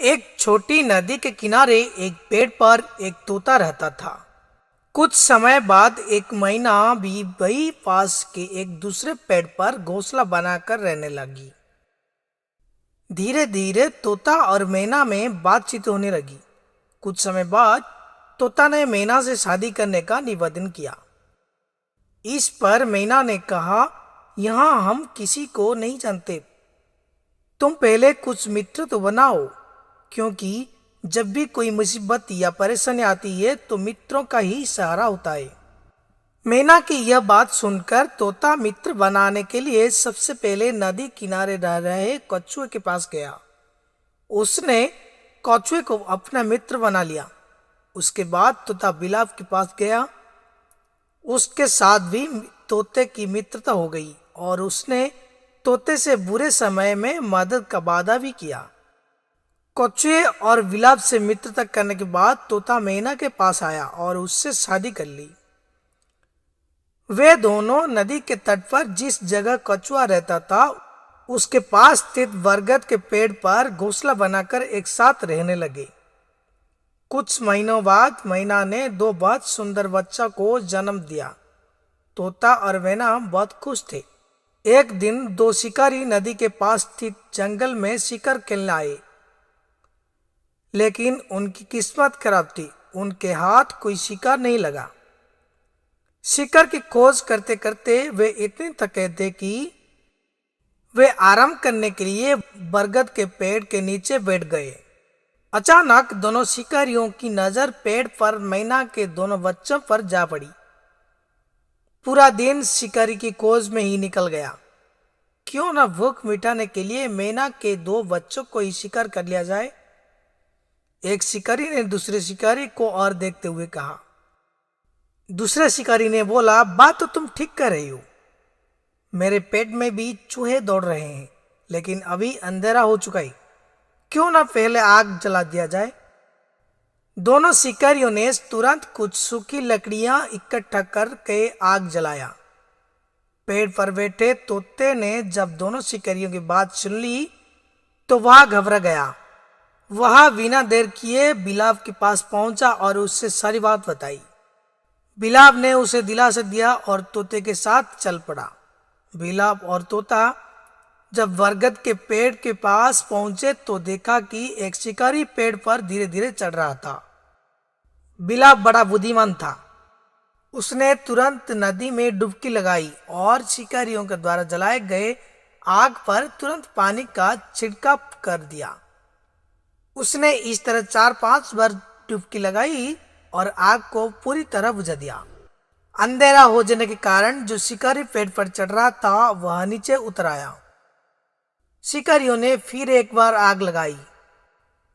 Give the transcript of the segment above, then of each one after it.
एक छोटी नदी के किनारे एक पेड़ पर एक तोता रहता था। कुछ समय बाद एक मैना भी वही पास के एक दूसरे पेड़ पर घोंसला बनाकर रहने लगी। धीरे धीरे तोता और मैना में बातचीत होने लगी। कुछ समय बाद तोता ने मैना से शादी करने का निवेदन किया। इस पर मैना ने कहा, यहाँ हम किसी को नहीं जानते, तुम पहले कुछ मित्र तो बनाओ, क्योंकि जब भी कोई मुसीबत या परेशानी आती है तो मित्रों का ही सहारा होता है। मैना की यह बात सुनकर तोता मित्र बनाने के लिए सबसे पहले नदी किनारे रह रहे कछुए के पास गया। उसने कछुए को अपना मित्र बना लिया। उसके बाद तोता बिलाव के पास गया। उसके साथ भी तोते की मित्रता हो गई और उसने तोते से बुरे समय में मदद का वादा भी किया। कछुए और बिलाव से मित्रता करने के बाद तोता मैना के पास आया और उससे शादी कर ली। वे दोनों नदी के तट पर जिस जगह कछुआ रहता था उसके पास स्थित बरगद के पेड़ पर घोंसला बनाकर एक साथ रहने लगे। कुछ महीनों बाद मैना ने दो बहुत सुंदर बच्चा को जन्म दिया। तोता और मैना बहुत खुश थे। एक दिन दो शिकारी नदी के पास स्थित जंगल में शिकार खेलने आए, लेकिन उनकी किस्मत खराब थी। उनके हाथ कोई शिकार नहीं लगा। शिकार की खोज करते करते वे इतने थके थे कि वे आराम करने के लिए बरगद के पेड़ के नीचे बैठ गए। अचानक दोनों शिकारियों की नजर पेड़ पर मैना के दोनों बच्चों पर जा पड़ी। पूरा दिन शिकारी की खोज में ही निकल गया। क्यों न भूख मिटाने के लिए मैना के दो बच्चों को ही शिकार कर लिया जाए। एक शिकारी ने दूसरे शिकारी को और देखते हुए कहा। दूसरे शिकारी ने बोला, बात तो तुम ठीक कर रही हो, मेरे पेट में भी चूहे दौड़ रहे हैं, लेकिन अभी अंधेरा हो चुका है, क्यों ना पहले आग जला दिया जाए। दोनों शिकारियों ने तुरंत कुछ सूखी लकड़ियां इकट्ठा करके आग जलाया। पेड़ पर बैठे तोते ने जब दोनों शिकारियों की बात सुन ली तो वह घबरा गया। वह बिना देर किए बिलाव के पास पहुंचा और उससे सारी बात बताई। बिलाव ने उसे दिलासा दिया और तोते के साथ चल पड़ा। बिलाव और तोता जब बरगद के पेड़ के पास पहुंचे तो देखा कि एक शिकारी पेड़ पर धीरे धीरे चढ़ रहा था। बिलाव बड़ा बुद्धिमान था। उसने तुरंत नदी में डुबकी लगाई और शिकारियों के द्वारा जलाए गए आग पर तुरंत पानी का छिड़काव कर दिया। उसने इस तरह 4-5 बार डुबकी लगाई और आग को पूरी तरह बुझा दिया। अंधेरा हो जाने के कारण जो शिकारी पेड़ पर चढ़ रहा था वह नीचे उतर आया। शिकारियों ने फिर एक बार आग लगाई,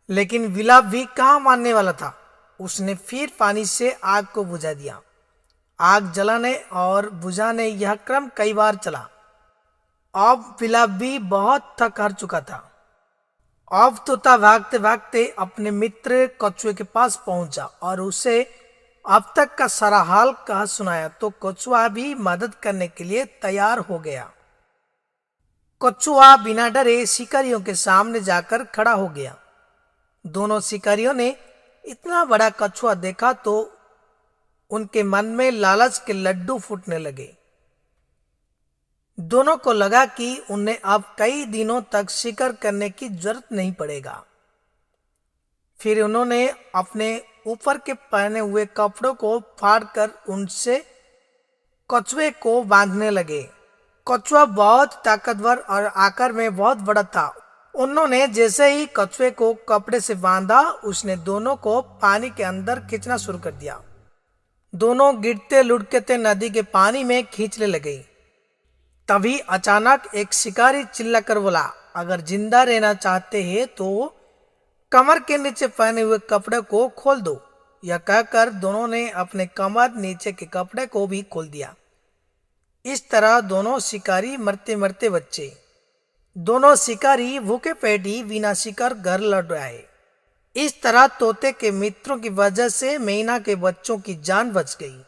लेकिन बिलाव भी कहाँ मानने वाला था। उसने फिर पानी से आग को बुझा दिया। आग जलाने और बुझाने यह क्रम कई बार चला। अब बिलाव भी बहुत थक हार चुका था। अब तोता भागते भागते अपने मित्र कछुए के पास पहुंचा और उसे अब तक का सारा हाल कहा सुनाया तो कछुआ भी मदद करने के लिए तैयार हो गया। कछुआ बिना डरे शिकारियों के सामने जाकर खड़ा हो गया। दोनों शिकारियों ने इतना बड़ा कछुआ देखा तो उनके मन में लालच के लड्डू फूटने लगे। दोनों को लगा कि उन्हें अब कई दिनों तक शिकार करने की जरूरत नहीं पड़ेगा। फिर उन्होंने अपने ऊपर के पहने हुए कपड़ों को फाड़कर उनसे कछुए को बांधने लगे। कछुआ बहुत ताकतवर और आकार में बहुत बड़ा था। उन्होंने जैसे ही कछुए को कपड़े से बांधा, उसने दोनों को पानी के अंदर खींचना शुरू कर दिया। दोनों गिरते लुढ़कते नदी के पानी में खींचने लगे। तभी अचानक एक शिकारी चिल्लाकर बोला, अगर जिंदा रहना चाहते हैं तो कमर के नीचे पहने हुए कपड़े को खोल दो। यह कहकर दोनों ने अपने कमर नीचे के कपड़े को भी खोल दिया। इस तरह दोनों शिकारी मरते मरते बचे। दोनों शिकारी भूखे पेट ही बिना शिकार घर लौट आए। इस तरह तोते के मित्रों की वजह से मैना के बच्चों की जान बच गई।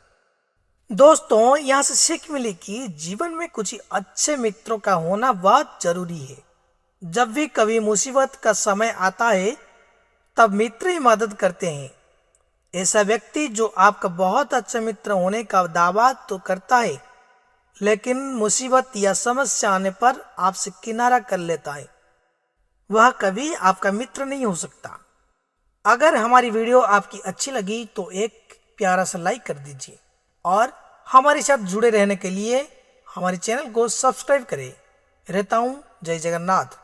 दोस्तों, यहाँ से सीख मिली कि जीवन में कुछ अच्छे मित्रों का होना बहुत जरूरी है। जब भी कभी मुसीबत का समय आता है तब मित्र ही मदद करते हैं। ऐसा व्यक्ति जो आपका बहुत अच्छा मित्र होने का दावा तो करता है, लेकिन मुसीबत या समस्या आने पर आपसे किनारा कर लेता है, वह कभी आपका मित्र नहीं हो सकता। अगर हमारी वीडियो आपकी अच्छी लगी तो एक प्यारा सा लाइक कर दीजिए और हमारे साथ जुड़े रहने के लिए हमारे चैनल को सब्सक्राइब करें। रहता हूँ। जय जगन्नाथ।